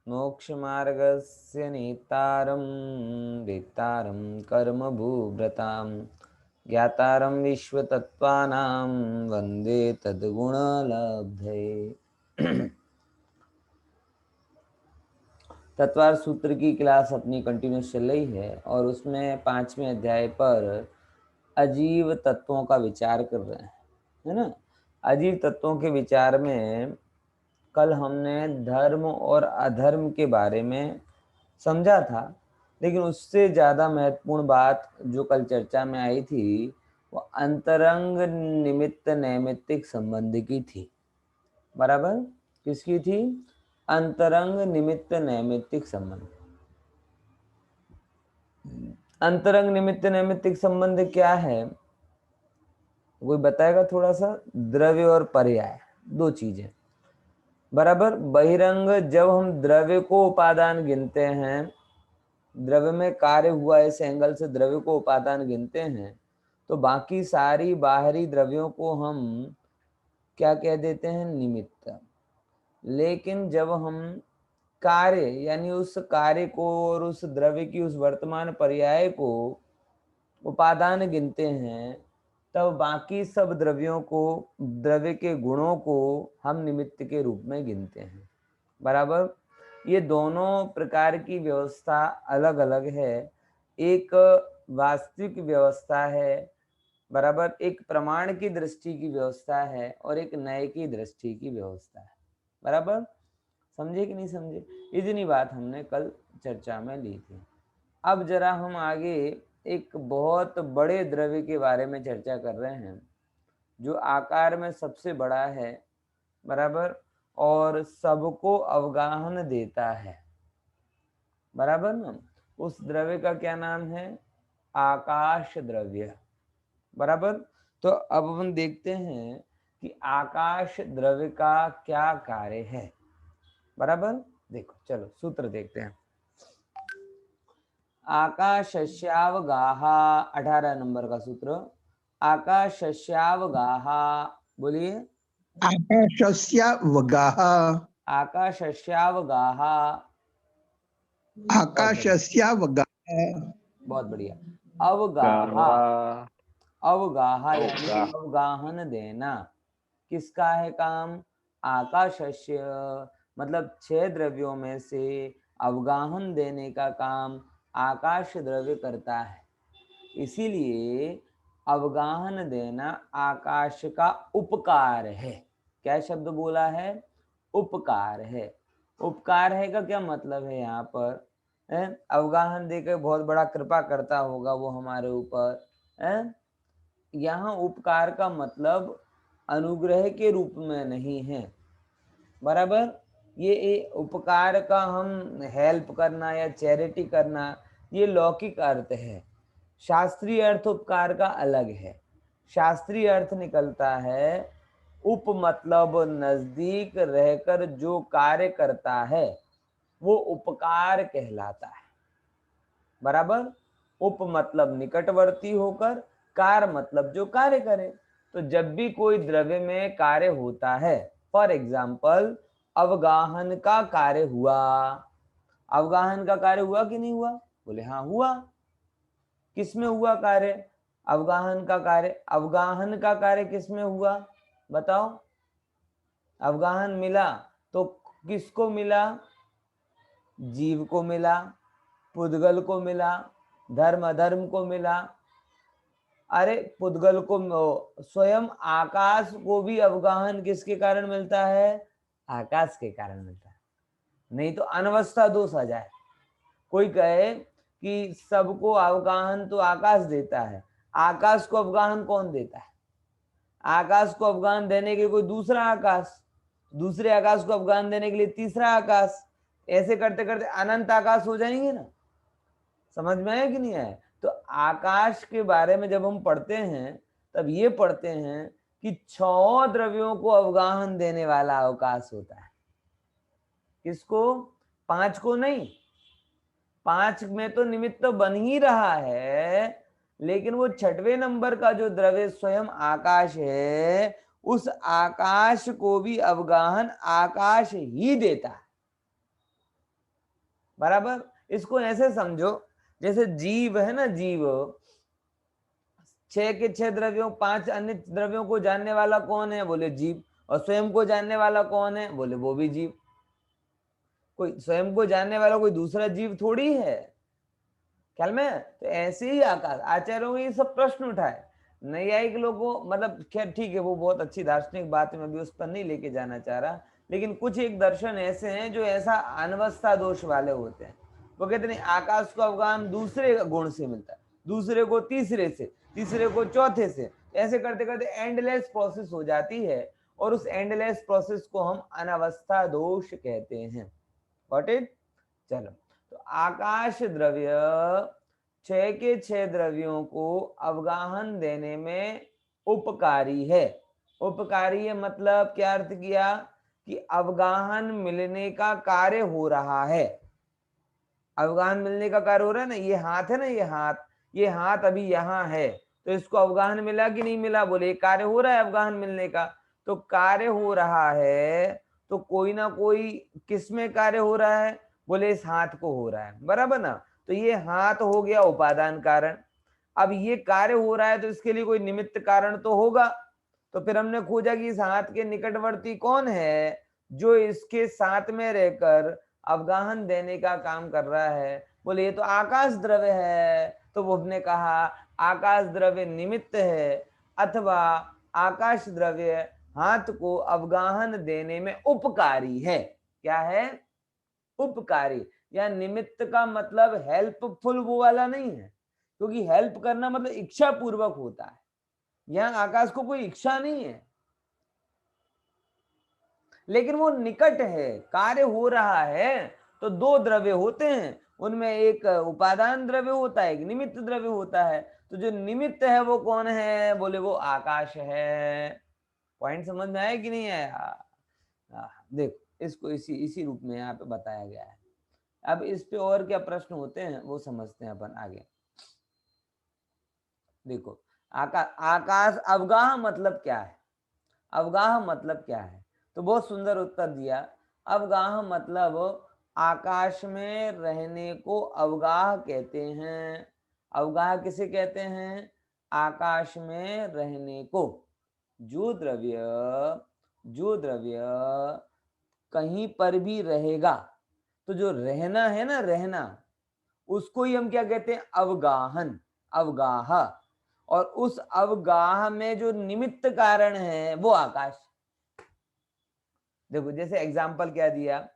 मोक्षमार्गस्य नेतारं वेत्तारं कर्मभूभृतां ज्ञातारं विश्वतत्त्वानां वन्दे तद्गुणलब्धये। तत्वार सूत्र की क्लास अपनी कंटिन्यूस चल रही है और उसमें 5वें अध्याय पर अजीव तत्वों का विचार कर रहे हैं, है ना। अजीव तत्वों के विचार में कल हमने धर्म और अधर्म के बारे में समझा था, लेकिन उससे ज़्यादा महत्वपूर्ण बात जो कल चर्चा में आई थी वो अंतरंग निमित्त नैमित्तिक संबंध की थी। बराबर, किसकी थी? अंतरंग निमित्त नैमित्तिक संबंध। अंतरंग निमित्त नैमित्तिक संबंध क्या है, कोई बताएगा थोड़ा सा? द्रव्य और पर्याय, दो चीजें। बराबर, बहिरंग जब हम द्रव्य को उपादान गिनते हैं, द्रव्य में कार्य हुआ इस एंगल से द्रव्य को उपादान गिनते हैं, तो बाकी सारी बाहरी द्रव्यों को हम क्या कह देते हैं? निमित्त। लेकिन जब हम कार्य यानी उस कार्य को और उस द्रव्य की उस वर्तमान पर्याय को उपादान गिनते हैं, तब बाकी सब द्रव्यों को, द्रव्य के गुणों को हम निमित्त के रूप में गिनते हैं। बराबर, ये दोनों प्रकार की व्यवस्था अलग अलग है। एक वास्तविक व्यवस्था है, बराबर, एक प्रमाण की दृष्टि की व्यवस्था है और एक नए की दृष्टि की व्यवस्था है। बराबर, समझे कि नहीं समझे? इतनी बात हमने कल चर्चा में ली थी। अब जरा हम आगे एक बहुत बड़े द्रव्य के बारे में चर्चा कर रहे हैं जो आकार में सबसे बड़ा है, बराबर, और सबको अवगाहन देता है। बराबर ना? उस द्रव्य का क्या नाम है? आकाश द्रव्य। बराबर, तो अब हम देखते हैं कि आकाश द्रव्य का क्या कार्य है। बराबर, देखो चलो सूत्र देखते हैं। आकाशस्यावगाः, 18 नंबर का सूत्र। आकाशस्यावगाः, बोलिए। आकाशस्य वगाः, आकाशस्यावगाः, आकाशस्य वगाः, बहुत बढ़िया। अवगाः, अवगाह यानी अवगाहन देना। किसका है काम? आकाशस्य, मतलब 6 द्रव्यों में से अवगाहन देने का काम आकाश द्रव्य करता है। इसीलिए अवगाहन देना आकाश का उपकार है। क्या शब्द बोला है? उपकार है। उपकार है का क्या मतलब है? यहाँ पर अवगाहन देकर बहुत बड़ा कृपा करता होगा वो हमारे ऊपर है। यहाँ उपकार का मतलब अनुग्रह के रूप में नहीं है। बराबर, ये उपकार का हम हेल्प करना या चैरिटी करना, ये लौकिक अर्थ है। शास्त्रीय अर्थ उपकार का अलग है। शास्त्रीय अर्थ निकलता है उप मतलब नजदीक रहकर जो कार्य करता है वो उपकार कहलाता है। बराबर, उप मतलब निकटवर्ती होकर, कार्य मतलब जो कार्य करे। तो जब भी कोई द्रव्य में कार्य होता है, फॉर एग्जाम्पल अवगाहन का कार्य हुआ, अवगाहन का कार्य हुआ कि नहीं हुआ? बोले हाँ हुआ। किसमें हुआ कार्य? अवगाहन का कार्य। अवगाहन का कार्य किसमें हुआ बताओ? अवगाहन मिला तो किसको मिला? जीव को मिला, पुद्गल को मिला, धर्म अधर्म को मिला। अरे पुद्गल को, स्वयं आकाश को भी अवगाहन किसके कारण मिलता है? आकाश के कारण मिलता है। नहीं तो अनवस्था दोष आ जाए। कोई कहे कि सबको अवगाहन तो आकाश देता है, आकाश को अवगाहन कौन देता है? आकाश को अवगाहन देने के लिए कोई दूसरा आकाश, दूसरे आकाश को अवगाहन देने के लिए तीसरा आकाश, ऐसे करते करते अनंत आकाश हो जाएंगे ना। समझ में आया कि नहीं आया? तो आकाश के बारे में जब हम पढ़ते हैं तब ये पढ़ते हैं कि 6 द्रव्यों को अवगाहन देने वाला अवकाश होता है। किसको? 5 को नहीं। 5 में तो निमित्त तो बन ही रहा है, लेकिन वो 6वें नंबर का जो द्रव्य स्वयं आकाश है, उस आकाश को भी अवगाहन आकाश ही देता है। बराबर। इसको ऐसे समझो जैसे जीव है ना, जीव 6 के 6 द्रव्यों 5 अन्य द्रव्यों को जानने वाला कौन है, बोले जीव। और स्वयं को जानने वाला कौन है, बोले वो भी जीव। कोई स्वयं को जानने वाला कोई दूसरा जीव थोड़ी है ख्याल में। तो ऐसे ही आकाश, आचार्यों ने ये सब प्रश्न उठाए। नैयायिक लोगों, मतलब खैर ठीक है, वो बहुत अच्छी दार्शनिक बात है, मैं भी उस पर नहीं लेके जाना चाह रहा, लेकिन कुछ एक दर्शन ऐसे हैं जो ऐसा अनवस्था दोष वाले होते हैं। वो कहते नहीं, आकाश को अवगाहन दूसरे गुण से मिलता है, दूसरे को तीसरे से, तीसरे को चौथे से, ऐसे करते करते एंडलेस प्रोसेस हो जाती है, और उस एंडलेस प्रोसेस को हम अनवस्था दोष कहते हैं। Got it? चलो, तो आकाश द्रव्य 6 के 6 द्रव्यों को अवगाहन देने में उपकारी है। उपकारी है मतलब क्या अर्थ किया कि अवगाहन मिलने का कार्य हो रहा है। अवगाहन मिलने का कार्य हो रहा है ना, ये हाथ है ना, ये हाथ अभी यहाँ है, तो इसको अवगाहन मिला कि नहीं मिला, बोले कार्य हो रहा है अवगाहन मिलने का। तो कार्य हो रहा है, तो कोई ना कोई किस में कार्य हो रहा है, बोले इस हाथ को हो रहा है, बराबर ना। तो ये हाथ हो गया उपादान कारण। अब ये कार्य हो रहा है तो इसके लिए कोई निमित्त कारण तो होगा। तो फिर हमने खोजा कि इस हाथ के निकटवर्ती कौन है जो इसके साथ में रहकर अवगाहन देने का काम कर रहा है, बोले ये तो आकाश द्रव्य है। तो वो ने कहा आकाश द्रव्य निमित्त है, अथवा आकाश द्रव्य हाथ को अवगाहन देने में उपकारी है। क्या है? उपकारी। या निमित्त का मतलब हेल्पफुल वो वाला नहीं है, क्योंकि हेल्प करना मतलब इच्छा पूर्वक होता है। यहाँ आकाश को कोई इच्छा नहीं है, लेकिन वो निकट है, कार्य हो रहा है। तो दो द्रव्य होते हैं, उनमें एक उपादान द्रव्य होता है, एक निमित्त द्रव्य होता है। तो जो निमित्त है वो कौन है, बोले वो आकाश है। पॉइंट समझ में आया कि नहीं आया? देखो, इसको इसी इसी रूप में यहाँ पे बताया गया है। अब इस पे और क्या प्रश्न होते हैं वो समझते हैं अपन आगे। देखो, आकाश अवगाह मतलब क्या है? अवगाह मतलब क्या है? तो बहुत सुंदर उत्तर दिया। अवगाह मतलब आकाश में रहने को अवगाह कहते हैं। अवगाह किसे कहते हैं? आकाश में रहने को। जो द्रव्य कहीं पर भी रहेगा, तो जो रहना है ना, रहना, उसको ही हम क्या कहते हैं? अवगाहन, अवगाह। और उस अवगाह में जो निमित्त कारण है वो आकाश। देखो, जैसे एग्जाम्पल क्या दिया,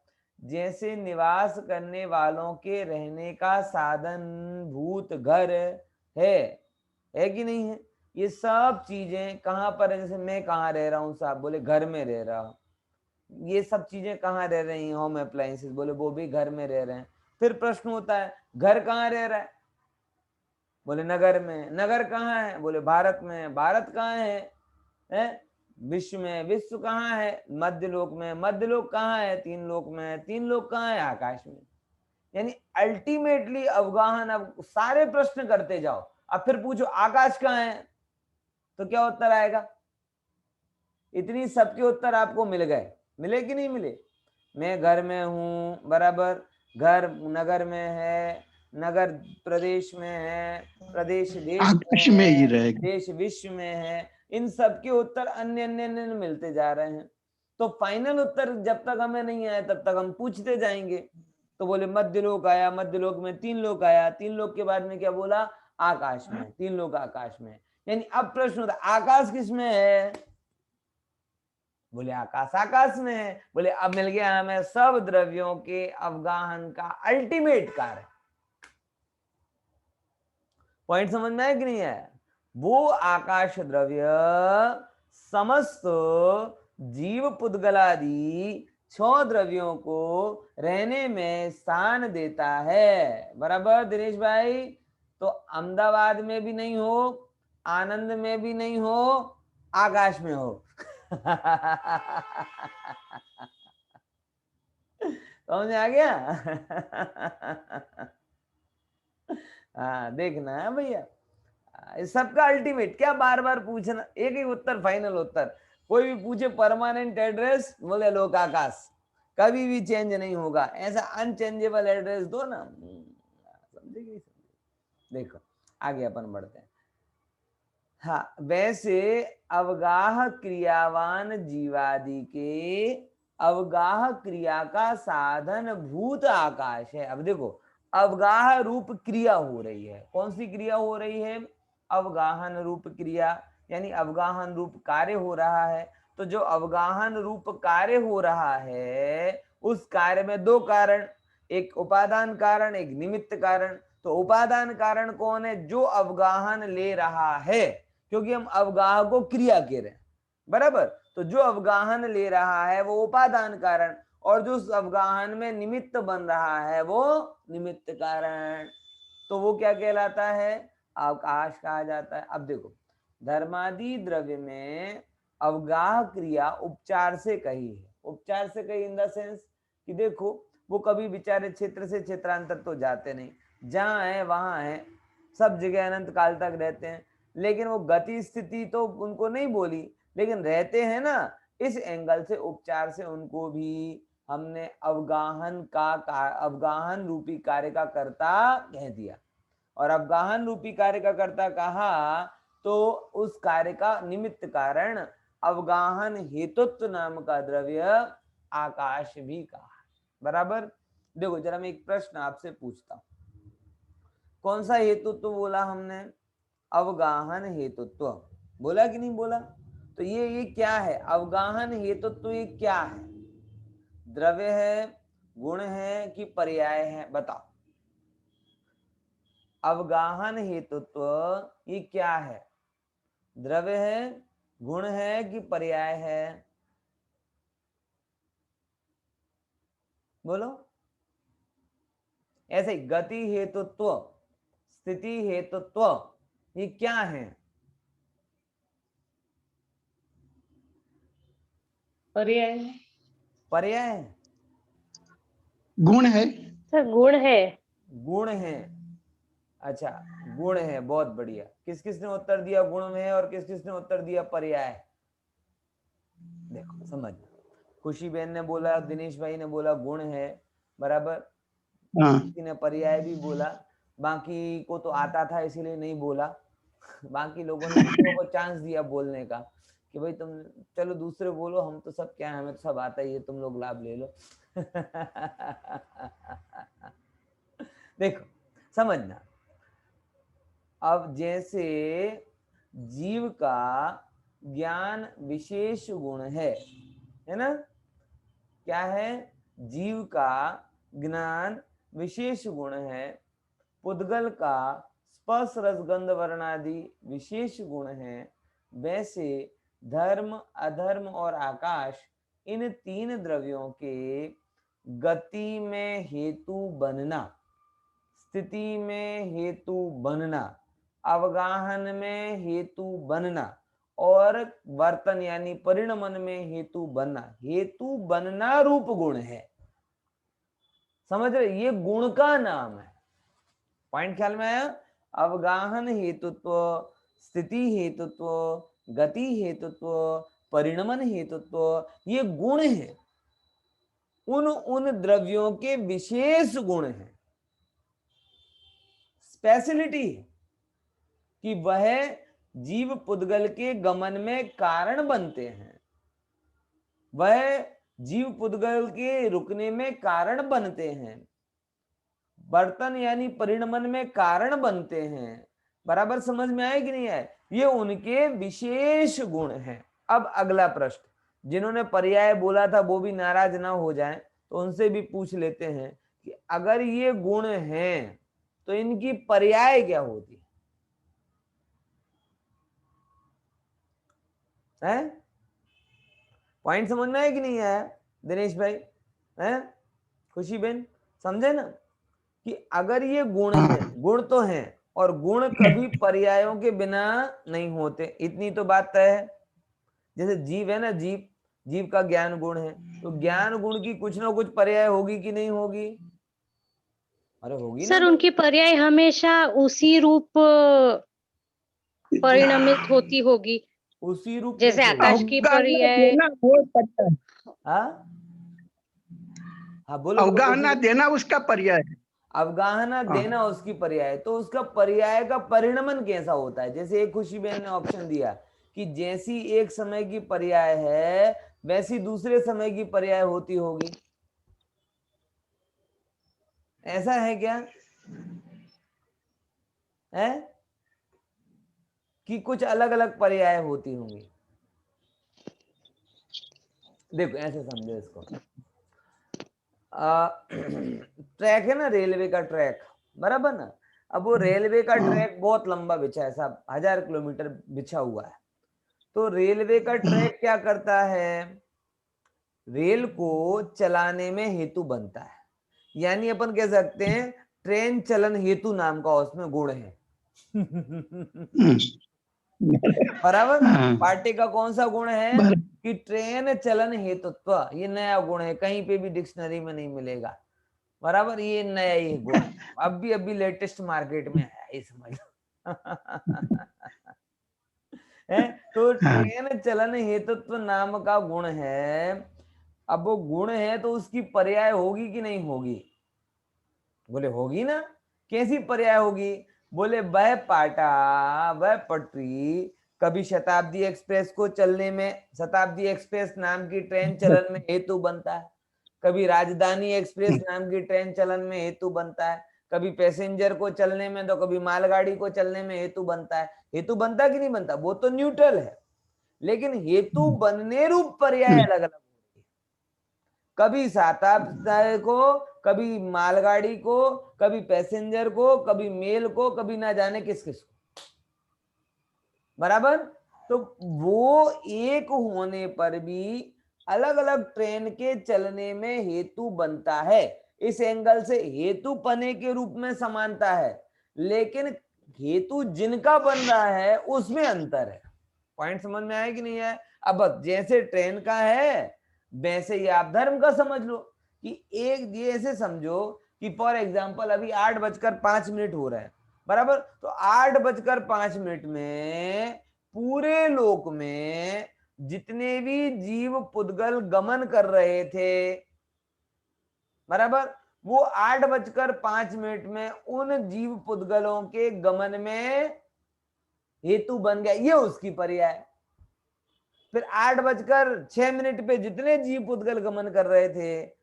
जैसे निवास करने वालों के रहने का साधन भूत घर है कि नहीं है? ये सब चीजें कहाँ पर है? जैसे मैं कहाँ रह रहा हूँ साहब, बोले घर में रह रहा हूँ। ये सब चीजें कहाँ रह रही हैं? होम अप्लायंसेस, बोले वो भी घर में रह रहे हैं। फिर प्रश्न होता है घर कहाँ रह रहा है, बोले नगर में। नगर कहाँ है, बोले भारत में। भारत कहाँ है? विश्व में। विश्व कहाँ है? मध्य लोक में। मध्य लोक कहाँ है? तीन लोक में। तीन लोक कहाँ है? आकाश में। यानी अल्टीमेटली अवगाहन। अब सारे प्रश्न करते जाओ, अब फिर पूछो आकाश कहाँ है, तो क्या उत्तर आएगा? इतनी सबके उत्तर आपको मिल गए, मिले कि नहीं मिले? मैं घर में हूँ, बराबर। घर नगर में है, नगर प्रदेश में है, प्रदेश देश आकाश में में ही है, रहेगा। देश विश्व में है। इन सब के उत्तर अन्य अन्य अन्य मिलते जा रहे हैं। तो फाइनल उत्तर जब तक हमें नहीं आया तब तक हम पूछते जाएंगे। तो बोले मध्य लोक आया, मध्य लोक में तीन लोक आया, तीन लोक के बाद में क्या बोला? आकाश में। तीन लोक आकाश में। यानी अब प्रश्न होता है आकाश किस में है, बोले आकाश आकाश में है। बोले अब मिल गया हमें सब द्रव्यों के अवगाहन का अल्टीमेट कार्य। पॉइंट समझ में आया कि नहीं आया? वो आकाश द्रव्य समस्त जीव पुद्गलादि 6 द्रव्यों को रहने में स्थान देता है, बराबर दिनेश भाई। तो अहमदाबाद में भी नहीं हो, आनंद में भी नहीं हो, आकाश में हो। समझ आ गया? हाँ, देखना है भैया, इस सबका अल्टीमेट क्या बार बार पूछना, एक ही उत्तर, फाइनल उत्तर। कोई भी पूछे परमानेंट एड्रेस, बोले लोक आकाश। कभी भी चेंज नहीं होगा। ऐसा अनचेंजेबल एड्रेस दो ना, समझेगी। देखो आगे अपन बढ़ते हैं। हाँ, वैसे अवगाह क्रियावान जीवादि के अवगाह क्रिया का साधन भूत आकाश है। अब देखो, अवगाह रूप क्रिया हो रही है। कौन सी क्रिया हो रही है? अवगाहन रूप क्रिया, यानी अवगाहन रूप कार्य हो रहा है। तो जो अवगाहन रूप कार्य हो रहा है, उस कार्य में दो कारण, एक उपादान कारण, एक निमित्त कारण। तो उपादान कारण कौन है? जो अवगाहन ले रहा है, क्योंकि हम अवगाह को क्रिया कह रहे हैं, बराबर। तो जो अवगाहन ले रहा है वो उपादान कारण, और जो उस अवगाहन में निमित्त बन रहा है वो निमित्त कारण। तो वो क्या कहलाता है? अवकाश कहा जाता है। अब देखो, धर्मादि द्रव्य में अवगाह क्रिया उपचार से कही है। उपचार से कही इन द सेंस कि देखो, वो कभी विचारे क्षेत्र से क्षेत्रांतर तो जाते नहीं, जहां है वहां है, सब जगह अनंत काल तक रहते हैं। लेकिन वो गति स्थिति तो उनको नहीं बोली, लेकिन रहते हैं ना। इस एंगल से उपचार से उनको भी हमने अवगाहन का अवगाहन रूपी कार्य का कर्ता कह दिया। और अवगाहन रूपी कार्य का कर्ता कहा तो उस कार्य का निमित्त कारण अवगाहन हेतुत्व नाम का द्रव्य आकाश भी कहा, बराबर। देखो जरा मैं एक प्रश्न आपसे पूछता हूं, कौन सा हेतुत्व बोला हमने? अवगाहन हेतुत्व बोला कि नहीं बोला? तो ये क्या है? अवगाहन हेतुत्व ये क्या है? द्रव्य है, गुण है कि पर्याय है? बताओ। अवगाहन हेतुत्व ये क्या है? द्रव्य है, गुण है कि पर्याय है? बोलो। ऐसे गति हेतुत्व, स्थिति हेतुत्व ये क्या है? पर्याय। पर्याय, गुण है। सर गुण है। गुण है। अच्छा, गुण है, बहुत बढ़िया। किस किसने उत्तर दिया गुण में है, और किस किसने उत्तर दिया पर्याय? देखो समझना, खुशी बहन ने बोला, दिनेश भाई ने बोला गुण है, बराबर। हाँ, किसी ने पर्याय भी बोला, बाकी को तो आता था इसीलिए नहीं बोला। बाकी लोगों ने दूसरों को चांस दिया बोलने का कि भाई तुम चलो दूसरे बोलो, हम तो सब क्या है, हमें तो सब आता ही है, तुम लोग लाभ ले लो। देखो समझना, अब जैसे जीव का ज्ञान विशेष गुण है ना? क्या है? जीव का ज्ञान विशेष गुण है। पुद्गल का स्पर्श रसगंध वर्णादि विशेष गुण है। वैसे धर्म, अधर्म और आकाश इन तीन द्रव्यों के गति में हेतु बनना, स्थिति में हेतु बनना, अवगाहन में हेतु बनना और वर्तन यानी परिणमन में हेतु बनना, हेतु बनना रूप गुण है। समझ रहे? ये गुण का नाम है। पॉइंट ख्याल में आया? अवगाहन हेतुत्व, स्थिति हेतुत्व, गति हेतुत्व, परिणमन हेतुत्व, ये गुण है। उन द्रव्यों के विशेष गुण हैं, स्पेशलिटी है कि वह जीव पुद्गल के गमन में कारण बनते हैं, वह जीव पुद्गल के रुकने में कारण बनते हैं, बर्तन यानी परिणमन में कारण बनते हैं। बराबर समझ में आए कि नहीं आए? ये उनके विशेष गुण हैं। अब अगला प्रश्न, जिन्होंने पर्याय बोला था वो भी नाराज ना हो जाएं, तो उनसे भी पूछ लेते हैं कि अगर ये गुण हैं तो इनकी पर्याय क्या होती है? पॉइंट समझ में आया कि नहीं आया दिनेश भाई? है खुशी बहन, समझे ना कि अगर ये गुण है, गुण तो हैं, और गुण कभी पर्यायों के बिना नहीं होते, इतनी तो बात तय है। जैसे जीव है ना, जीव, जीव का ज्ञान गुण है, तो ज्ञान गुण की कुछ ना कुछ पर्याय होगी कि नहीं होगी? अरे होगी ना सर भाई। उनकी पर्याय हमेशा उसी रूप परिणमित होती होगी, उसी रूप जैसे कैसे होगी? आकाश की अवगाहन पर्याय। देना वो पता है। हाँ, हाँ बोलो, अवगाहना देना उसका पर्याय है। अवगाहना हाँ। देना उसकी पर्याय, तो उसका पर्याय का परिणमन कैसा होता है? जैसे एक खुशी बहन ने ऑप्शन दिया कि जैसी एक समय की पर्याय है वैसी दूसरे समय की पर्याय होती होगी, ऐसा है क्या? है कि कुछ अलग अलग पर्याय होती होंगी? देखो ऐसे समझो इसको, ट्रैक है ना, रेलवे का ट्रैक, बराबर ना। अब वो रेलवे का ट्रैक बहुत लंबा बिछा है साहब, 1000 किलोमीटर बिछा हुआ है। तो रेलवे का ट्रैक क्या करता है? रेल को चलाने में हेतु बनता है, यानी अपन कह सकते हैं ट्रेन चलन हेतु नाम का उसमें गुण है। बराबर। हाँ, पार्टी का कौन सा गुण है बर- कि ट्रेन चलन हेतुत्व, ये नया गुण है, कहीं पे भी डिक्शनरी में नहीं मिलेगा। बराबर, ये नया ही गुण है, अभी लेटेस्ट मार्केट में आया, ये समझ लो। है तो हाँ, ट्रेन चलन हेतुत्व नाम का गुण है। अब वो गुण है तो उसकी पर्याय होगी कि नहीं होगी? बोले होगी ना। कैसी पर्याय होगी? बोले वह पाटा, वह पटरी कभी शताब्दी एक्सप्रेस को चलने में, शताब्दी एक्सप्रेस नाम की ट्रेन चलन में हेतु बनता है, कभी राजधानी एक्सप्रेस नाम की ट्रेन चलन में हेतु बनता है, कभी पैसेंजर को चलने में तो कभी मालगाड़ी को चलने में हेतु बनता है। हेतु बनता कि नहीं बनता? वो तो न्यूट्रल है, लेकिन हेतु बनने रूप पर्याय अलग अलग, कभी शताब्दी को, कभी मालगाड़ी को, कभी पैसेंजर को, कभी मेल को, कभी ना जाने किस किस को। बराबर। तो वो एक होने पर भी अलग अलग ट्रेन के चलने में हेतु बनता है। इस एंगल से हेतु पने के रूप में समानता है, लेकिन हेतु जिनका बन रहा है उसमें अंतर है। पॉइंट समझ में आया कि नहीं है? अब जैसे ट्रेन का है वैसे ही आप धर्म का समझ लो कि एक ये ऐसे समझो कि फॉर एग्जाम्पल अभी 8:05 हो रहा है, बराबर। तो 8:05 में पूरे लोक में जितने भी जीव पुद्गल गमन कर रहे थे, बराबर, वो 8:05 में उन जीव पुद्गलों के गमन में हेतु बन गया, ये उसकी पर्याय। फिर 8:06 पे जितने जीव पुद्गल गमन कर रहे थे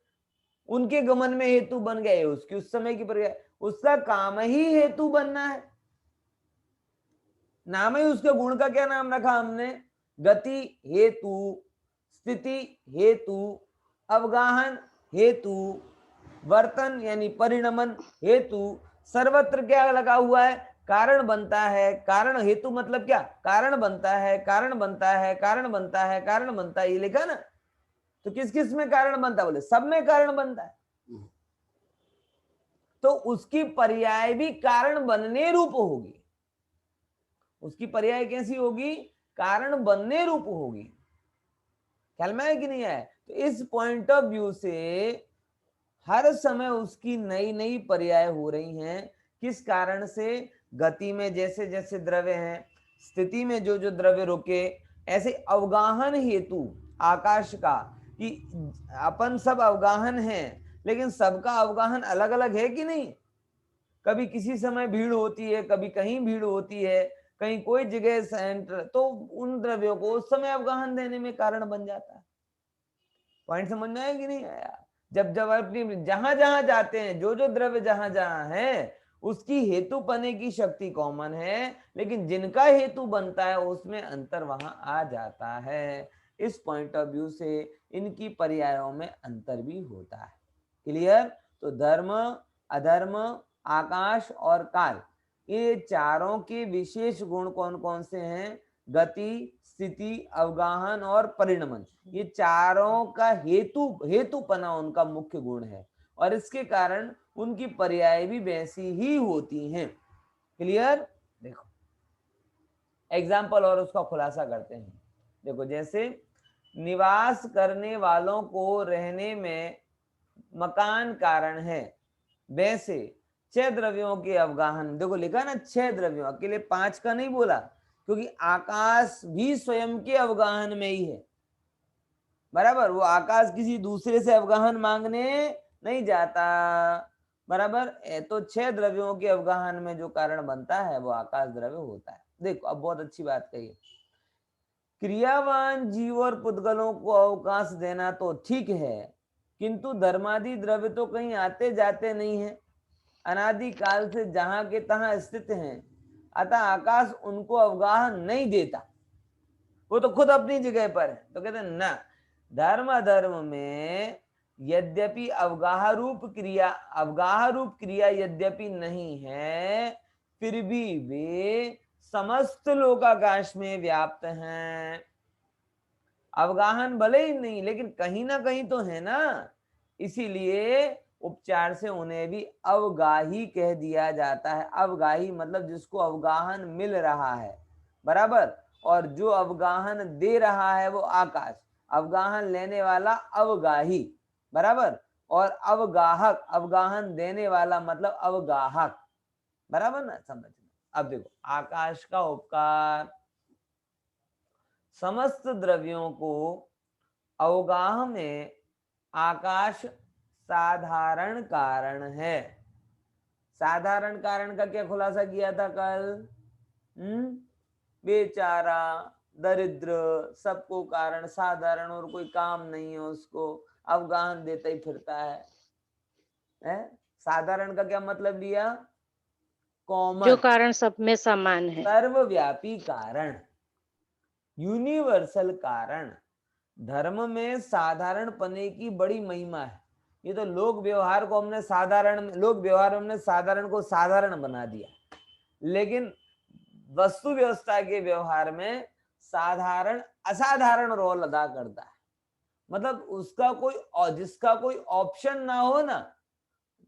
उनके गमन में हेतु बन गए, उसकी उस समय की पर्याय। उसका काम ही हेतु बनना है, नाम ही उसके गुण का क्या नाम रखा हमने? गति हेतु, स्थिति हेतु, अवगाहन हेतु, वर्तन यानी परिणमन हेतु। सर्वत्र क्या लगा हुआ है? कारण बनता है। कारण हेतु मतलब क्या? कारण बनता है, कारण बनता है, कारण बनता है, कारण बनता है, ये लिखा ना। तो किस किस में कारण बनता है? बोले सब में कारण बनता है। तो उसकी पर्याय भी कारण बनने रूप होगी। उसकी पर्याय कैसी होगी? कारण बनने रूप होगी। ख्याल में है कि नहीं है? तो इस पॉइंट ऑफ व्यू से हर समय उसकी नई नई पर्याय हो रही हैं। किस कारण से? गति में जैसे जैसे द्रव्य हैं, स्थिति में जो जो द्रव्य रुके, ऐसे अवगाहन हेतु आकाश का, कि अपन सब अवगाहन हैं, लेकिन सबका अवगाहन अलग अलग है कि नहीं? कभी किसी समय भीड़ होती है, कभी कहीं भीड़ होती है, कहीं कोई जगह सेंटर, तो उन द्रव्यों को उस समय अवगाहन देने में कारण बन जाता है। पॉइंट समझ में आया कि नहीं आया? जब जब अपनी जहां जहां जाते हैं, जो जो द्रव्य जहां जहां है, उसकी हेतु पने की शक्ति कॉमन है, लेकिन जिनका हेतु बनता है उसमें अंतर वहां आ जाता है। इस पॉइंट ऑफ व्यू से इनकी पर्यायों में अंतर भी होता है। क्लियर? तो धर्म, अधर्म, आकाश और काल, ये चारों के विशेष गुण कौन कौन से हैं? गति, स्थिति, अवगाहन और परिणमन, ये चारों का हेतुपना उनका मुख्य गुण है, और इसके कारण उनकी पर्याय भी वैसी ही होती हैं। क्लियर? देखो एग्जाम्पल और उसका खुलासा करते हैं। देखो जैसे निवास करने वालों को रहने में मकान कारण है, वैसे 6 द्रव्यों के अवगाहन, देखो लिखा ना 6 द्रव्यों, अकेले 5 का नहीं बोला, क्योंकि आकाश भी स्वयं के अवगाहन में ही है। बराबर, वो आकाश किसी दूसरे से अवगाहन मांगने नहीं जाता। बराबर। तो 6 द्रव्यों के अवगाहन में जो कारण बनता है वो आकाश द्रव्य होता है। देखो अब बहुत अच्छी बात कही है, क्रियावान जीव और पुद्गलों को अवकाश देना तो ठीक है, किंतु धर्मादि द्रव्य तो कहीं आते जाते नहीं है, अनादि काल से जहां के तहां स्थित हैं, अतः आकाश उनको अवगाह नहीं देता, वो तो खुद अपनी जगह पर है। तो कहते हैं ना, धर्म धर्म में यद्यपि अवगाह रूप क्रिया यद्यपि नहीं है, फिर भी वे समस्त लोकाकाश में व्याप्त हैं। अवगाहन भले ही नहीं, लेकिन कहीं ना कहीं तो है ना, इसीलिए उपचार से उन्हें भी अवगाही कह दिया जाता है। अवगाही मतलब जिसको अवगाहन मिल रहा है, बराबर। और जो अवगाहन दे रहा है वो आकाश, अवगाहन लेने वाला अवगाही, बराबर। और अवगाहक, अवगाहन देने वाला मतलब अवगाहक, बराबर ना, समझना। अब देखो आकाश का उपकार, समस्त द्रव्यों को अवगाह में आकाश साधारण कारण है। साधारण कारण का क्या खुलासा किया था कल? बेचारा दरिद्र, सबको कारण साधारण, और कोई काम नहीं है उसको, अवगाहन देता ही फिरता है? साधारण का क्या मतलब लिया? कॉमन, जो कारण सब में समान है, सर्वव्यापी कारण, यूनिवर्सल कारण। धर्म में साधारण पने की बड़ी महिमा है। ये तो लोक व्यवहार को हमने साधारण को साधारण बना दिया, लेकिन वस्तु व्यवस्था के व्यवहार में साधारण असाधारण रोल अदा करता है। मतलब उसका कोई, जिसका कोई ऑप्शन ना हो ना,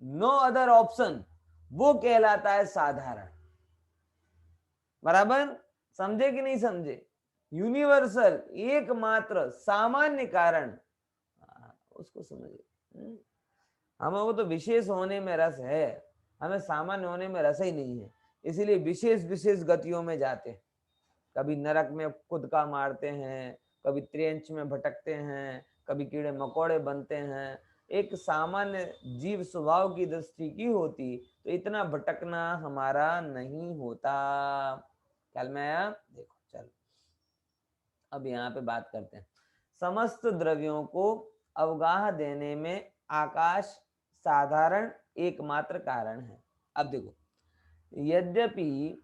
नो अदर ऑप्शन, वो कहलाता है साधारण। बराबर, समझे कि नहीं समझे? यूनिवर्सल, एकमात्र सामान्य कारण, उसको समझे। हमें वो तो विशेष होने में रस है, हमें सामान्य होने में रस ही नहीं है, इसीलिए विशेष विशेष गतियों में जाते हैं। कभी नरक में खुद का मारते हैं, कभी त्रियंच में भटकते हैं, कभी कीड़े मकोड़े बनते हैं। एक सामान्य जीव स्वभाव की दृष्टि की होती तो इतना भटकना हमारा नहीं होता। ख्याल में आया? देखो चलो अब यहाँ पे बात करते हैं। समस्त द्रव्यों को अवगाह देने में आकाश साधारण एकमात्र कारण है। अब देखो, यद्यपि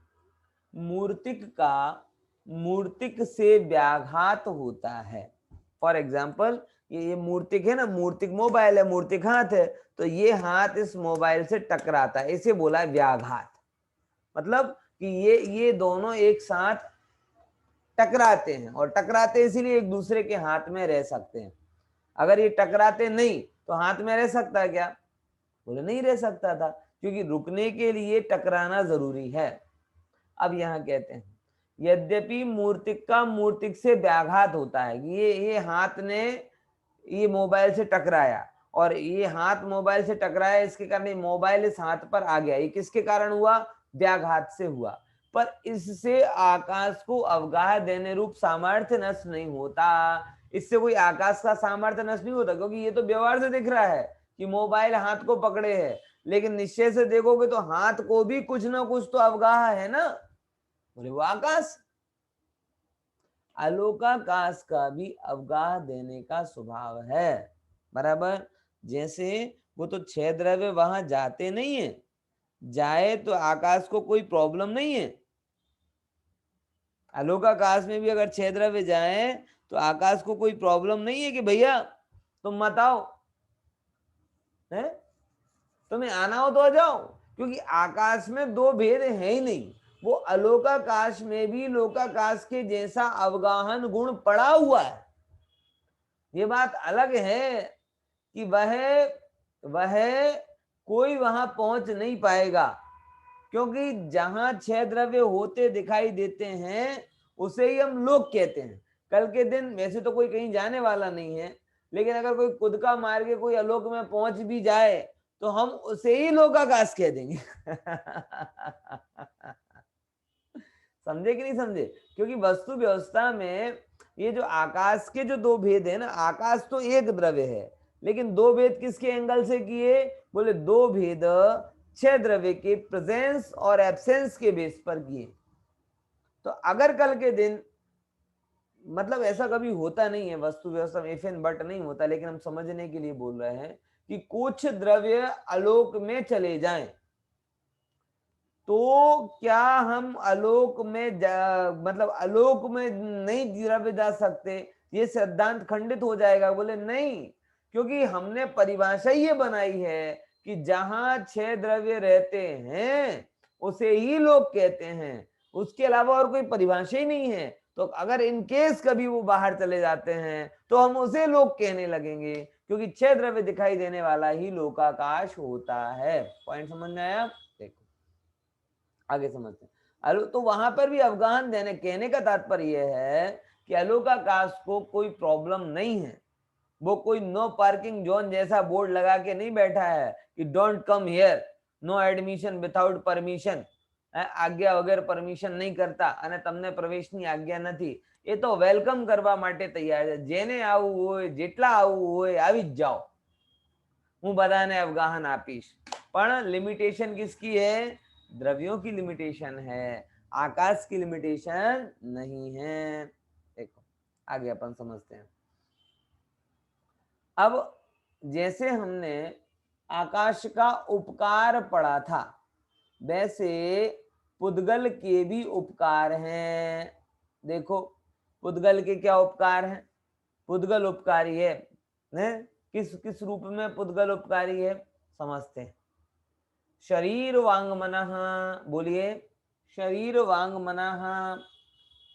मूर्तिक का मूर्तिक से व्याघात होता है। फॉर एग्जाम्पल, ये मूर्तिक है ना, मूर्तिक मोबाइल है, मूर्तिक हाथ है, तो ये हाथ इस मोबाइल से टकराता है, इसे बोला है व्याघात। मतलब कि ये दोनों एक साथ टकराते हैं, और टकराते इसीलिए एक दूसरे के हाथ में रह सकते हैं। अगर ये टकराते नहीं तो हाथ में रह सकता है क्या? बोले नहीं रह सकता था, क्योंकि रुकने के लिए टकराना जरूरी है। अब यहाँ कहते हैं, यद्यपि मूर्तिक का मूर्तिक से व्याघात होता है, ये हाथ ने ये मोबाइल से टकराया, और ये हाथ मोबाइल से टकराया, इसके कारण मोबाइल इस हाथ पर आ गया, ये किसके कारण हुआ? व्याघात से हुआ। पर इससे आकाश को अवगाह देने रूप सामर्थ्य नष्ट नहीं होता। इससे कोई आकाश का सामर्थ्य नष्ट नहीं होता, क्योंकि ये तो व्यवहार से दिख रहा है कि मोबाइल हाथ को पकड़े है, लेकिन निश्चय से देखोगे तो हाथ को भी कुछ ना कुछ तो अवगाह है ना, बोले वो आकाश। आलोकाकाश का भी अवगाह देने का स्वभाव है, बराबर। जैसे वो तो 6 द्रव्य वहां जाते नहीं है, जाए तो आकाश को कोई प्रॉब्लम नहीं है। आलोकाकाश में भी अगर 6 द्रव्य जाए तो आकाश को कोई प्रॉब्लम नहीं है कि भैया तुम मत आओ, है तुम्हें आना हो तो आ जाओ, क्योंकि आकाश में 2 भेद है ही नहीं। वो अलोकाकाश में भी लोकाकाश के जैसा अवगाहन गुण पड़ा हुआ है। ये बात अलग है कि वह कोई वहां पहुंच नहीं पाएगा, क्योंकि जहां 6 द्रव्य होते दिखाई देते हैं उसे ही हम लोक कहते हैं। कल के दिन वैसे तो कोई कहीं जाने वाला नहीं है, लेकिन अगर कोई खुद का मार के कोई अलोक में पहुंच भी जाए तो हम उसे ही लोकाकाश कह देंगे। समझे कि नहीं समझे? क्योंकि वस्तु व्यवस्था में ये जो आकाश के जो 2 भेद है ना, आकाश तो एक द्रव्य है, लेकिन दो भेद किसके एंगल से किए? बोले दो भेद छह द्रव्य के प्रेजेंस और एब्सेंस के बेस पर किए। तो अगर कल के दिन, मतलब ऐसा कभी होता नहीं है वस्तु व्यवस्था में, इफ एंड बट नहीं होता, लेकिन हम समझने के लिए बोल रहे हैं कि कुछ द्रव्य आलोक में चले जाएं, तो क्या हम आलोक में मतलब आलोक में नहीं द्रव्य जा सकते? ये सिद्धांत खंडित हो जाएगा। बोले नहीं, क्योंकि हमने परिभाषा ये बनाई है कि जहां छह द्रव्य रहते हैं उसे ही लोक कहते हैं, उसके अलावा और कोई परिभाषा ही नहीं है। तो अगर इनकेस कभी वो बाहर चले जाते हैं तो हम उसे लोक कहने लगेंगे, क्योंकि छह द्रव्य दिखाई देने वाला ही लोकाकाश होता है। पॉइंट समझ में आया? देखो आगे समझते हैं। तो वहां पर भी अवगाहन देने, कहने का तात्पर्य यह है कि आलोकाकाश को कोई प्रॉब्लम नहीं है। वो कोई नो पार्किंग जोन जैसा बोर्ड लगा के नहीं बैठा है कि don't come here, no admission without permission, આજ્ઞા વગર પરમિશન નહીં કરતા અને તમને પ્રવેશની આજ્ઞા નથી। એ તો વેલકમ કરવા માટે તૈયાર છે, જેને આવવું હોય, જેટલા આવવું હોય આવી જ જાઓ, હું બધાને અવગાહન આપીશ। પણ લિમિટેશન किसकी है? द्रव्यों की लिमिटेशन है, आकाश की लिमिटेशन नहीं है। देखो आगे अपन समझते हैं। अब जैसे हमने आकाश का उपकार पढ़ा था, वैसे पुद्गल के भी उपकार हैं। देखो पुद्गल के क्या उपकार हैं? पुद्गल उपकारी है, किस किस रूप में पुद्गल उपकारी है समझते हैं। शरीर वांग मनः, बोलिए, शरीर वांग मनः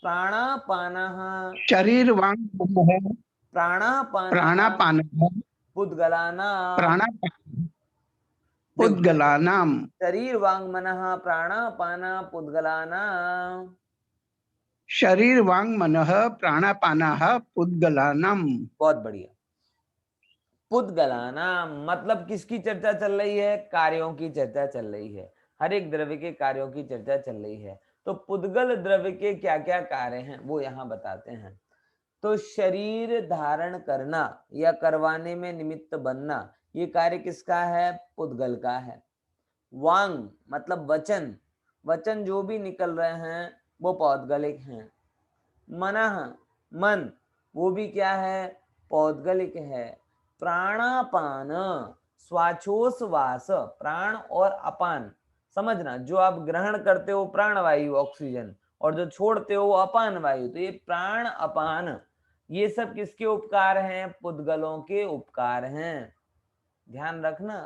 प्राणापानः, शरीर वांग मनः प्राणापानः प्राणापानः पुद्गलानां, प्राणापानः पुद्गलानां, शरीर वांग मनः प्राणापानः पुद्गलानां, शरीर वांग मनः प्राणापानः पुद्गलानां। बहुत बढ़िया। पुद्गलानां मतलब किसकी चर्चा चल रही है? कार्यों की चर्चा चल रही है, हर एक द्रव्य के कार्यों की चर्चा चल रही है। तो पुद्गल द्रव्य के क्या क्या कार्य हैं वो यहाँ बताते हैं। तो शरीर धारण करना या करवाने में निमित्त बनना, ये कार्य किसका है? पुद्गल का है। वांग मतलब वचन, वचन जो भी निकल रहे हैं वो पौद्गलिक हैं। मनः मन, वो भी क्या है? पौद्गलिक है। प्राणापान स्वाचोश्वास, प्राण और अपान, समझना, जो आप ग्रहण करते हो प्राण वायु ऑक्सीजन और जो छोड़ते हो वो अपान वायु, तो ये प्राण अपान ये सब किसके उपकार हैं? पुद्गलों के उपकार हैं। ध्यान रखना,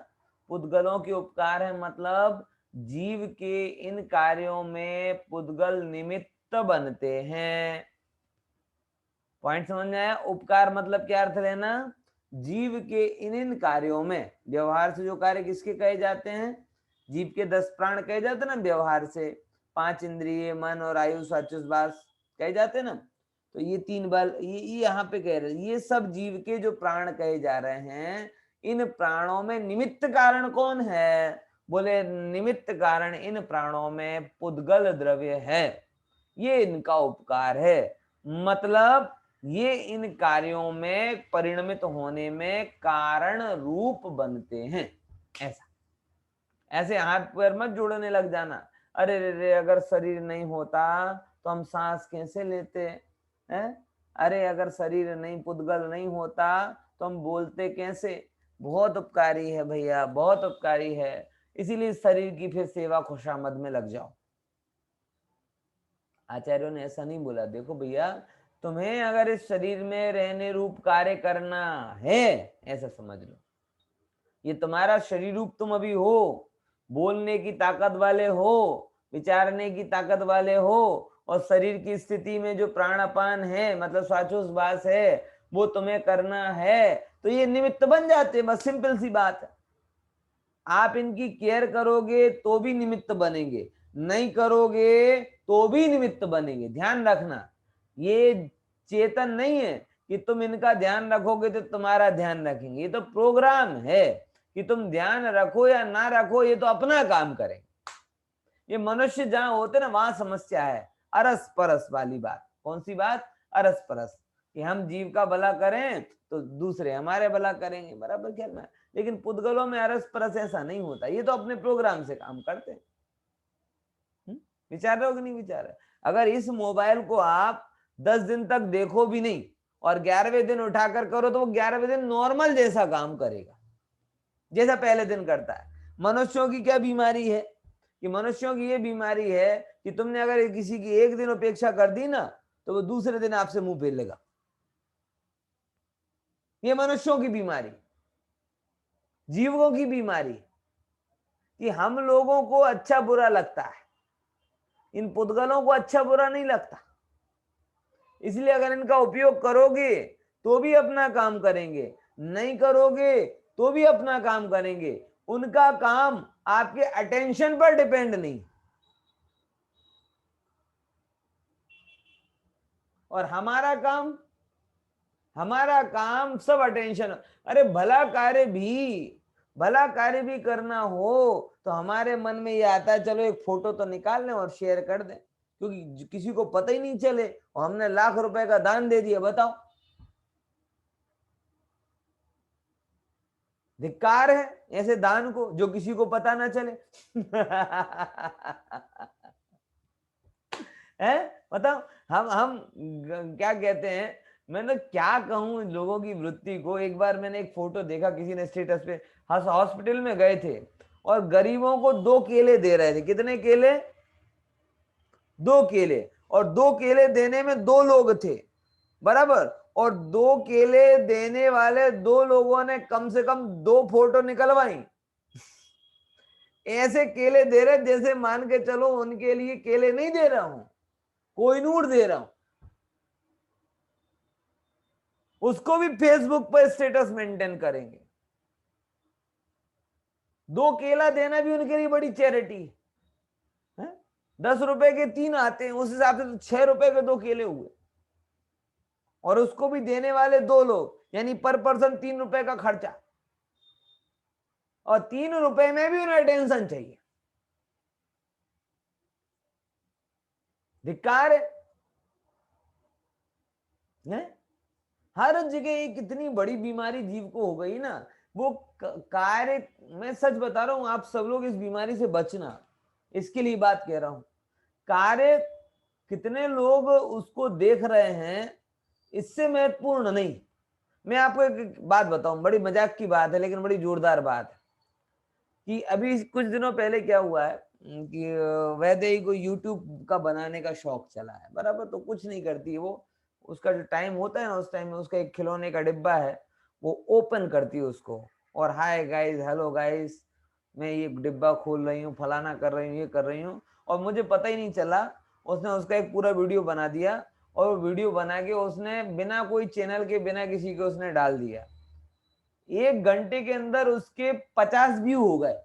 पुद्गलों के उपकार है मतलब जीव के इन कार्यों में पुद्गल निमित्त बनते हैं। पॉइंट समझ में आया? उपकार मतलब क्या अर्थ लेना? जीव के इन कार्यों में, व्यवहार से जो कार्य किसके कहे जाते हैं? जीव के 10 प्राण कहे जाते ना व्यवहार से, 5 इंद्रिय, मन और आयु स्वाचोश्वास कहे जाते ना। तो ये 3 बल ये यहाँ पे कह रहे, ये सब जीव के जो प्राण कहे जा रहे हैं, इन प्राणों में निमित्त कारण कौन है? बोले निमित्त कारण इन प्राणों में पुद्गल द्रव्य है, ये इनका उपकार है। मतलब ये इन कार्यों में परिणमित होने में कारण रूप बनते हैं। ऐसा, ऐसे हाथ पैर मत जोड़ने लग जाना, अरे रे रे अगर शरीर नहीं होता तो हम सांस कैसे लेते हैं? अरे अगर शरीर नहीं, पुद्गल नहीं होता तो हम बोलते कैसे? बहुत उपकारी है भैया, बहुत उपकारी है। इसीलिए शरीर की फिर सेवा खुशामद में लग जाओ। आचार्यों ने ऐसा नहीं बोला, देखो भैया तुम्हें अगर इस शरीर में रहने रूप कार्य करना है, ऐसा समझ लो, ये तुम्हारा शरीर रूप तुम अभी हो, बोलने की ताकत वाले हो, विचारने की ताकत वाले हो, और शरीर की स्थिति में जो प्राणापान है मतलब श्वासोच्छ्वास है वो तुम्हें करना है, तो ये निमित्त बन जाते, बस सिंपल सी बात है। आप इनकी केयर करोगे तो भी निमित्त बनेंगे, नहीं करोगे तो भी निमित्त बनेंगे। ध्यान रखना, ये चेतन नहीं है कि तुम इनका ध्यान रखोगे तो तुम्हारा ध्यान रखेंगे, ये तो प्रोग्राम है कि तुम ध्यान रखो या ना रखो, ये तो अपना काम करेंगे। ये मनुष्य जहां होते ना वहां समस्या है, अरस परस वाली बात। कौन सी बात? अरस परस। कि हम जीव का भला करें तो दूसरे हमारे भला करेंगे, बराबर ख्याल में। लेकिन पुद्गलों में अरस परस ऐसा नहीं होता, ये तो अपने प्रोग्राम से काम करते हैं। विचार रहे हो कि नहीं विचार रहे? अगर इस मोबाइल को आप 10 दिन तक देखो भी नहीं और 11वें दिन उठाकर करो तो वो 11वें दिन नॉर्मल जैसा काम करेगा जैसा पहले दिन करता है। मनुष्यों की क्या बीमारी है कि मनुष्यों की ये बीमारी है कि तुमने अगर किसी की एक दिन उपेक्षा कर दी ना तो वो दूसरे दिन आपसे मुंह फेर लेगा। ये मनुष्यों की बीमारी, जीवों की बीमारी कि हम लोगों को अच्छा बुरा लगता है, इन पुद्गलों को अच्छा बुरा नहीं लगता। इसलिए अगर इनका उपयोग करोगे तो भी अपना काम करेंगे, नहीं करोगे तो भी अपना काम करेंगे। उनका काम आपके अटेंशन पर डिपेंड नहीं, और हमारा काम सब अटेंशन। अरे भला कार्य भी करना हो तो हमारे मन में ये आता है चलो एक फोटो तो निकाल लें और शेयर कर दें, क्योंकि किसी को पता ही नहीं चले और हमने लाख रुपए का दान दे दिया। बताओ, धिक्कार है ऐसे दान को जो किसी को पता ना चले। है बताओ, हम क्या कहते हैं, मैंने क्या कहूं लोगों की वृत्ति को। एक बार मैंने एक फोटो देखा, किसी ने स्टेटस पे, हॉस्पिटल में गए थे और गरीबों को 2 केले दे रहे थे। कितने केले? 2 केले, और 2 केले देने में 2 लोग थे, बराबर। और 2 केले देने वाले 2 लोगों ने कम से कम 2 फोटो निकलवाई। ऐसे केले दे रहे जैसे मान के चलो उनके लिए केले नहीं दे रहा हूं, कोहिनूर दे रहा हूं। उसको भी फेसबुक पर स्टेटस मेंटेन करेंगे। 2 केला देना भी उनके लिए बड़ी चैरिटी है। 10 रुपए के 3 आते हैं, उस हिसाब से तो 6 रुपए के 2 केले हुए, और उसको भी देने वाले 2 लोग, यानी पर पर्सन 3 रुपए का खर्चा, और 3 रुपए में भी उन्हें टेंशन चाहिए। धिक्कार है। हर जगह एक इतनी बड़ी बीमारी जीव को हो गई ना, वो कार्य, मैं सच बता रहा हूं, आप सब लोग इस बीमारी से बचना, इसके लिए बात कह रहा हूं। कार्य कितने लोग उसको देख रहे हैं इससे महत्वपूर्ण नहीं। मैं आपको एक बात बताऊं, बड़ी मजाक की बात है लेकिन बड़ी जोरदार बात है, कि अभी कुछ दिनों पहले क्या हुआ है कि वैदेही को यूट्यूब का बनाने का शौक चला है, बराबर। तो कुछ नहीं करती है वो, उसका जो टाइम होता है ना, उस टाइम में उसका एक खिलौने का डिब्बा है, वो ओपन करती है उसको, और हाय गाइस, हेलो गाइस, मैं ये डिब्बा खोल रही हूँ, फलाना कर रही हूँ, ये कर रही हूँ, और मुझे पता ही नहीं चला। उसने उसका एक पूरा वीडियो बना दिया, और वो वीडियो बना के उसने बिना कोई चैनल के, बिना किसी के उसने डाल दिया। 1 घंटे के अंदर उसके 50 व्यू हो गए,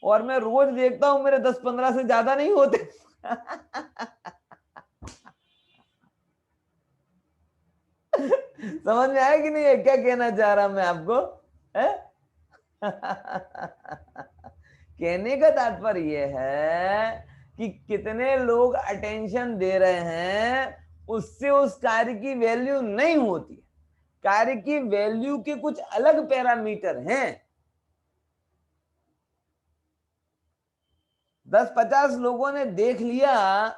और मैं रोज देखता हूं मेरे 10-15 से ज्यादा नहीं होते। समझ में आया कि नहीं है क्या कहना चाह रहा मैं आपको है? कहने का तात्पर्य यह है कि कितने लोग अटेंशन दे रहे हैं, उससे उस कार्य की वैल्यू नहीं होती। कार्य की वैल्यू के कुछ अलग पैरामीटर हैं। 10-50 लोगों ने देख लिया,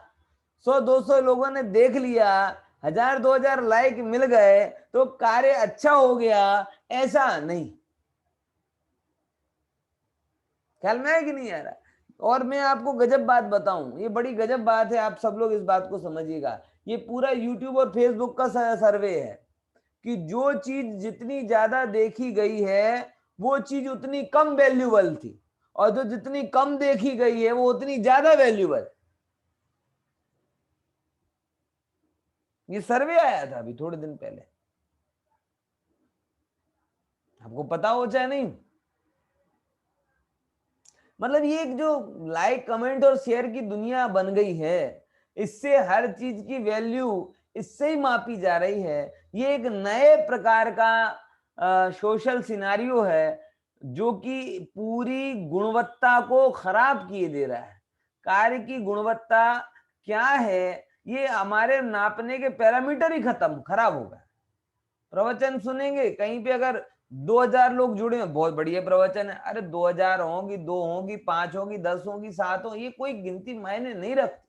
100-200 लोगों ने देख लिया, 1000-2000 लाइक मिल गए तो कार्य अच्छा हो गया, ऐसा नहीं। ख्याल में है कि नहीं आ रहा? और मैं आपको गजब बात बताऊं, ये बड़ी गजब बात है, आप सब लोग इस बात को समझिएगा। ये पूरा यूट्यूब और फेसबुक का सर्वे है कि जो चीज जितनी ज्यादा देखी गई है वो चीज उतनी कम वैल्यूबल थी, और जो जितनी कम देखी गई है वो उतनी ज्यादा वैल्यूबल। ये सर्वे आया था अभी थोड़े दिन पहले, आपको पता हो चाहे नहीं। मतलब ये एक जो लाइक, कमेंट और शेयर की दुनिया बन गई है, इससे हर चीज की वैल्यू इससे ही मापी जा रही है। ये एक नए प्रकार का सोशल सिनारियो है जो कि पूरी गुणवत्ता को खराब किए दे रहा है। कार्य की गुणवत्ता क्या है ये हमारे नापने के पैरामीटर ही खराब हो गए। प्रवचन सुनेंगे कहीं पे अगर 2000 लोग जुड़े हैं, बहुत बढ़िया प्रवचन है, अरे 2000 होंगी, 2 होंगी, 5 होंगी, 10 होंगी, 7 होंगी, ये कोई गिनती मायने नहीं रखती।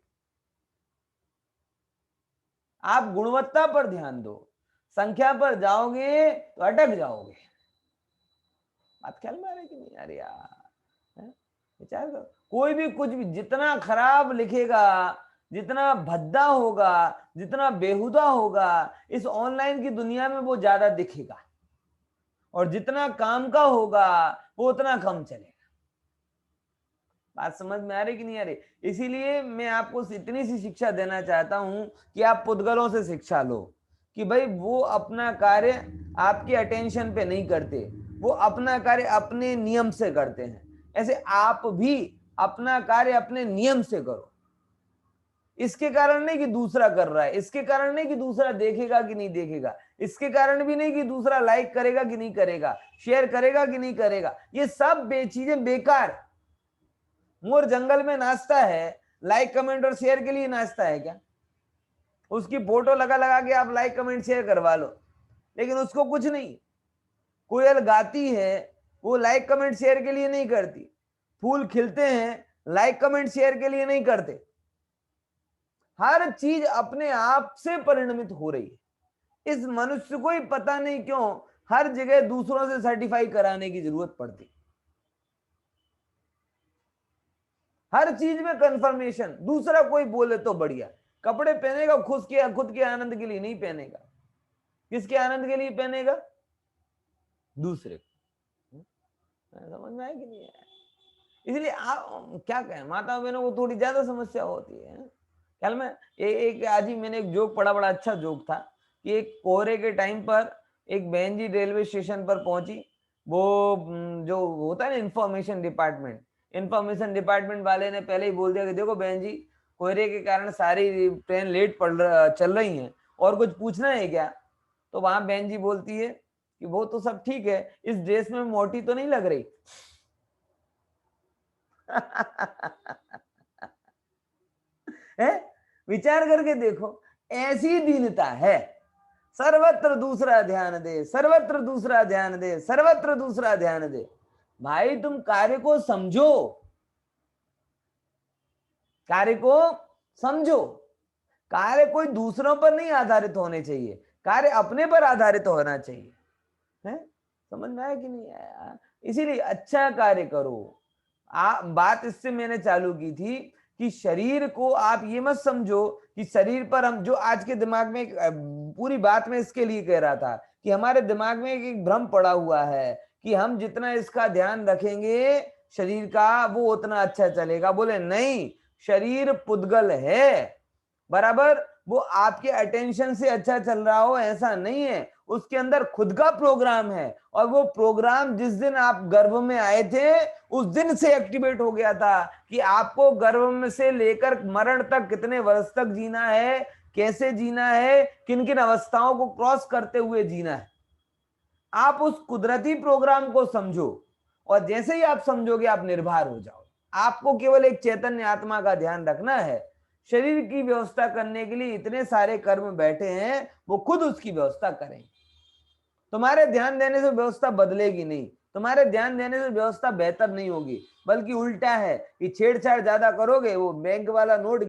आप गुणवत्ता पर ध्यान दो, संख्या पर जाओगे तो अटक जाओगे। बात ख्याल में आ रही कि नहीं? अरे यार विचार करो, कोई भी कुछ भी जितना खराब लिखेगा, जितना भद्दा होगा, जितना बेहुदा होगा, इस ऑनलाइन की दुनिया में वो ज्यादा दिखेगा, और जितना काम का होगा वो उतना कम चलेगा। बात समझ में आ रही कि नहीं आ रही? इसीलिए मैं आपको इतनी सी शिक्षा देना चाहता हूं कि आप पुद्गलों से शिक्षा लो कि भाई वो अपना कार्य आपके अटेंशन पे नहीं करते, वो अपना कार्य अपने नियम से करते हैं। ऐसे आप भी अपना कार्य अपने नियम से करो। इसके कारण नहीं कि दूसरा कर रहा है, इसके कारण नहीं कि दूसरा देखेगा कि नहीं देखेगा, इसके कारण भी नहीं कि दूसरा लाइक करेगा कि नहीं करेगा, शेयर करेगा कि नहीं करेगा। ये सब चीजें बेकार। मोर जंगल में नाचता है, लाइक कमेंट और शेयर के लिए नाचता है क्या? उसकी फोटो लगा लगा के आप लाइक कमेंट शेयर करवा लो, लेकिन उसको कुछ नहीं। कोयल गाती है, वो लाइक कमेंट शेयर के लिए नहीं करती। फूल खिलते हैं, लाइक कमेंट शेयर के लिए नहीं करते। हर चीज अपने आप से परिणमित हो रही है। इस मनुष्य को ही पता नहीं क्यों हर जगह दूसरों से सर्टिफाई कराने की जरूरत पड़ती। हर चीज में कंफर्मेशन, दूसरा कोई बोले तो बढ़िया। कपड़े पहनेगा खुद के आनंद के लिए नहीं पहनेगा, किसके आनंद के लिए पहनेगा? दूसरे। समझ में आया कि नहीं आया? इसलिए आप क्या कहें, माता बहनों को थोड़ी ज्यादा समस्या होती है। ख्याल में एक आज ही मैंने एक जोक पढ़ा, बड़ा अच्छा जोक था कि एक कोहरे के टाइम पर एक बहन जी रेलवे स्टेशन पर पहुंची। वो जो होता है ना इंफॉर्मेशन डिपार्टमेंट वाले ने पहले ही बोल दिया कि देखो बहन जी, कोहरे के कारण सारी ट्रेन लेट चल रही हैं, और कुछ पूछना है क्या? तो वहां बहन जी बोलती है कि वो तो सब ठीक है, इस ड्रेस में मोटी तो नहीं लग रही। है? विचार करके देखो, ऐसी दीनता है। सर्वत्र दूसरा ध्यान दे, सर्वत्र दूसरा ध्यान दे, सर्वत्र दूसरा ध्यान दे। भाई तुम कार्य को समझो, कार्य को समझो। कार्य कोई दूसरों पर नहीं आधारित होने चाहिए, कार्य अपने पर आधारित होना चाहिए। है? समझ में आया कि नहीं आया? इसीलिए अच्छा कार्य करो। बात इससे मैंने चालू की थी कि शरीर को आप ये मत समझो कि शरीर पर हम, जो आज के दिमाग में पूरी बात में इसके लिए कह रहा था कि हमारे दिमाग में एक भ्रम पड़ा हुआ है कि हम जितना इसका ध्यान रखेंगे शरीर का, वो उतना अच्छा चलेगा। बोले नहीं, शरीर पुद्गल है, बराबर। वो आपके अटेंशन से अच्छा चल रहा हो ऐसा नहीं है, उसके अंदर खुद का प्रोग्राम है, और वो प्रोग्राम जिस दिन आप गर्भ में आए थे उस दिन से एक्टिवेट हो गया था कि आपको गर्भ में से लेकर मरण तक कितने वर्ष तक जीना है, कैसे जीना है, किन किन अवस्थाओं को क्रॉस करते हुए जीना है। आप उस कुदरती प्रोग्राम को समझो, और जैसे ही आप समझोगे आप निर्भर हो जाओ। आपको केवल एक चैतन्य आत्मा का ध्यान रखना है। शरीर की व्यवस्था करने के लिए इतने सारे कर्म बैठे हैं, वो खुद उसकी व्यवस्था करेंगे। तुम्हारे ध्यान देने से व्यवस्था बदलेगी नहीं, तुम्हारे ध्यान देने से व्यवस्था बेहतर नहीं होगी, बल्कि उल्टा है कि छेड़छाड़ ज्यादा करोगे, वो बैंक वाला नोट